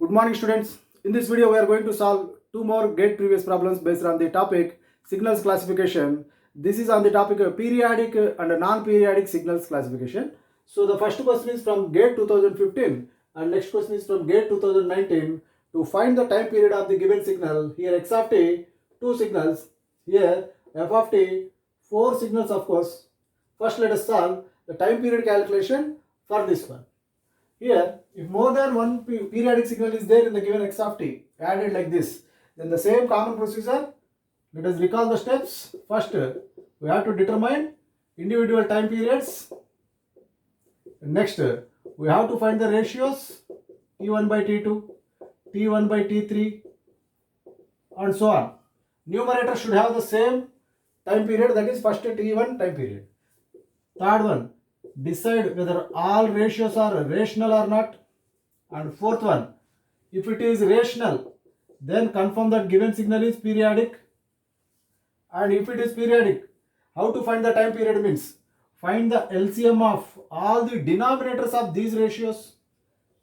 Good morning, students. In this video, we are going to solve two more GATE previous problems based on the topic signals classification. This is on the topic of periodic and non-periodic signals classification. So the first question is from GATE 2015 and next question is from GATE 2019. To find the time period of the given signal, here x of t, two signals, here f of t, four signals of course. First let us solve the time period calculation for this one. Here, if more than one periodic signal is there in the given x of t, added like this, then the same common procedure, let us recall the steps. First, we have to determine individual time periods. Next, we have to find the ratios T1 by T2, T1 by T3, and so on. Numerator should have the same time period, that is first T1 time period. Third one, decide whether all ratios are rational or not. And fourth one, if it is rational, then confirm that given signal is periodic. And if it is periodic, how to find the time period means find the LCM of all the denominators of these ratios.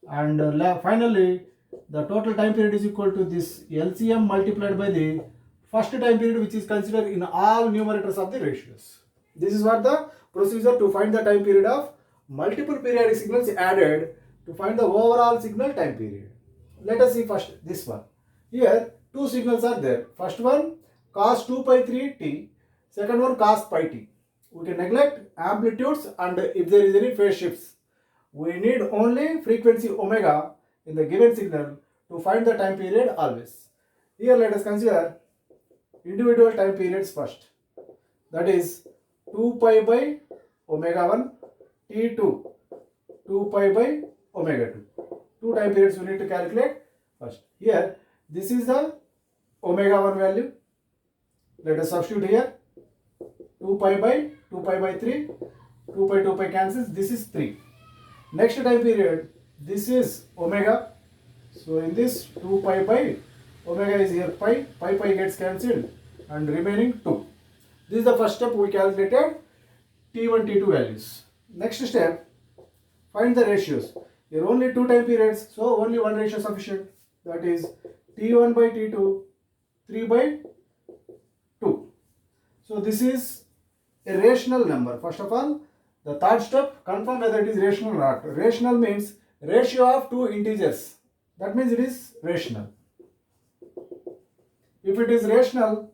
And finally, the total time period is equal to this LCM multiplied by the first time period which is considered in all numerators of the ratios. This is what the procedure to find the time period of multiple periodic signals added to find the overall signal time period. Let us see first this one. Here two signals are there. First one cos 2 pi 3 t, second one cos pi t. We can neglect amplitudes and if there is any phase shifts. We need only frequency omega in the given signal to find the time period always. Here let us consider individual time periods first. That is 2 pi by omega 1 t2, 2 pi by omega 2. Two time periods we need to calculate first. Here this is the omega 1 value. Let us substitute here 2 pi by 3, 2 pi cancels, this is 3. Next time period, this is omega. So in this 2 pi by omega is here pi gets cancelled and remaining 2. This is the first step we calculated T1, T2 values. Next step, find the ratios. Here only two time periods, so only one ratio sufficient. That is T1 by T2, 3 by 2. So this is a rational number. First of all, the third step, confirm whether it is rational or not. Rational means ratio of two integers. That means it is rational. If it is rational,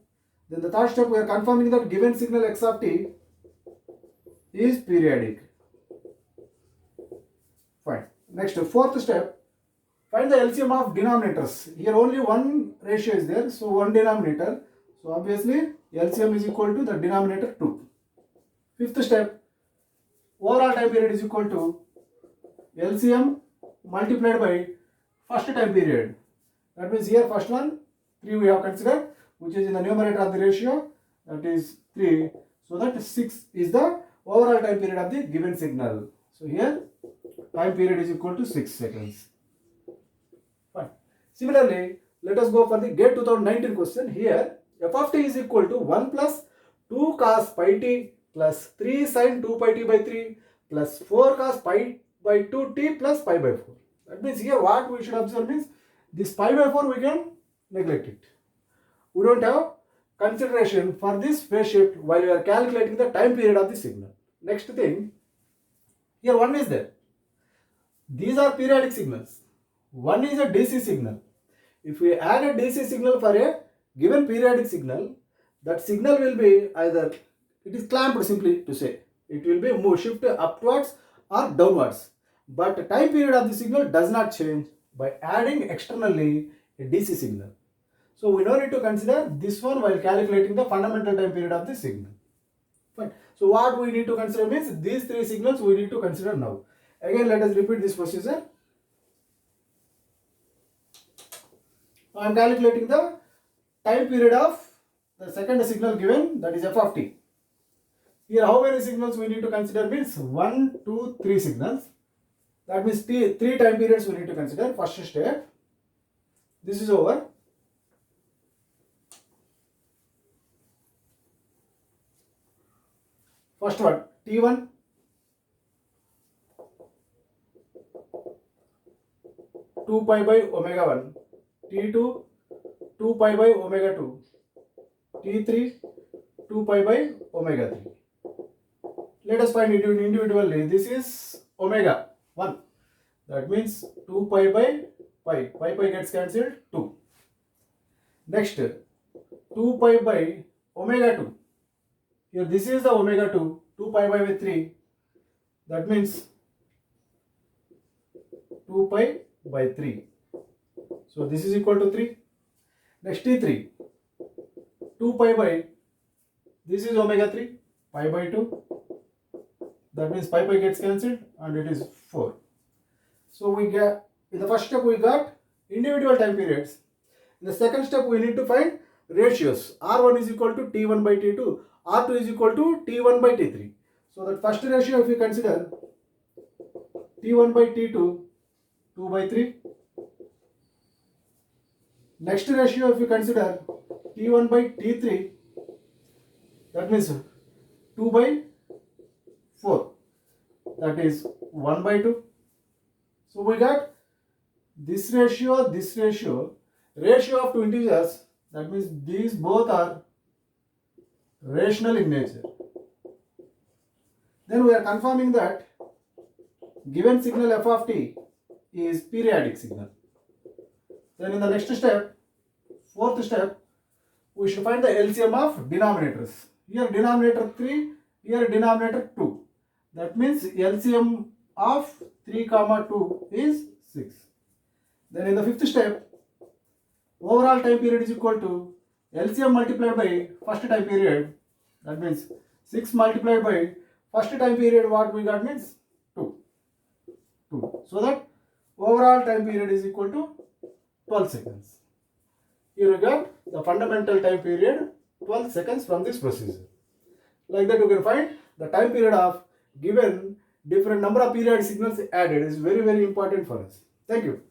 then the third step we are confirming that given signal x of t is periodic. Fine. Next, fourth step, find the LCM of denominators. Here only one ratio is there, so one denominator. So obviously LCM is equal to the denominator 2. Fifth step, overall time period is equal to LCM multiplied by first time period. That means here first one 3 we have considered, which is in the numerator of the ratio, that is 3. So that 6 is the overall time period of the given signal. So here time period is equal to 6 seconds. Fine. Similarly, let us go for the GATE 2019 question. Here f of t is equal to 1 plus 2 cos pi t plus 3 sin 2 pi t by 3 plus 4 cos pi by 2 t plus pi by 4. That means here what we should observe means this pi by 4 we can neglect it. We don't have consideration for this phase shift while we are calculating the time period of the signal. Next thing, here one is there. These are periodic signals. One is a DC signal. If we add a DC signal for a given periodic signal, that signal will be either, it is clamped simply to say, it will be move shift upwards or downwards. But the time period of the signal does not change by adding externally a DC signal. So we don't need to consider this one while calculating the fundamental time period of the signal. Fine. So what we need to consider means these three signals we need to consider now. Again, let us repeat this procedure. I am calculating the time period of the second signal given, that is f of t. Here how many signals we need to consider means 1, 2, 3 signals. That means 3 time periods we need to consider. First step, this is over. First one, T1, 2 pi by omega 1, T2 2 pi by omega 2, T3 2 pi by omega 3. Let us find it individually. This is omega 1. That means 2 pi by pi. Pi gets cancelled, 2. Next, 2 pi by omega 2. Here this is the omega 2. 2 pi by 3. That means 2 pi by 3. So this is equal to 3. Next T3. 2 pi by, this is omega 3. Pi by 2. That means pi gets cancelled and it is 4. So we get, in the first step we got individual time periods. In the second step we need to find ratios. R1 is equal to T1 by T2. R2 is equal to T1 by T3. So that first ratio, if you consider T1 by T2, 2 by 3. Next ratio, if you consider T1 by T3, that means 2 by 4. That is 1 by 2. So we got this ratio, ratio of two integers. That means these both are rational in nature. Then we are confirming that given signal f of t is periodic signal. Then in the next step, fourth step, we should find the LCM of denominators. Here denominator 3, here denominator 2. That means LCM of 3 comma 2 is 6. Then in the fifth step, overall time period is equal to LCM multiplied by first time period. That means 6 multiplied by first time period, what we got means 2. So that overall time period is equal to 12 seconds. Here we got the fundamental time period 12 seconds from this procedure. Like that you can find the time period of given different number of periodic signals added is very important for us. Thank you.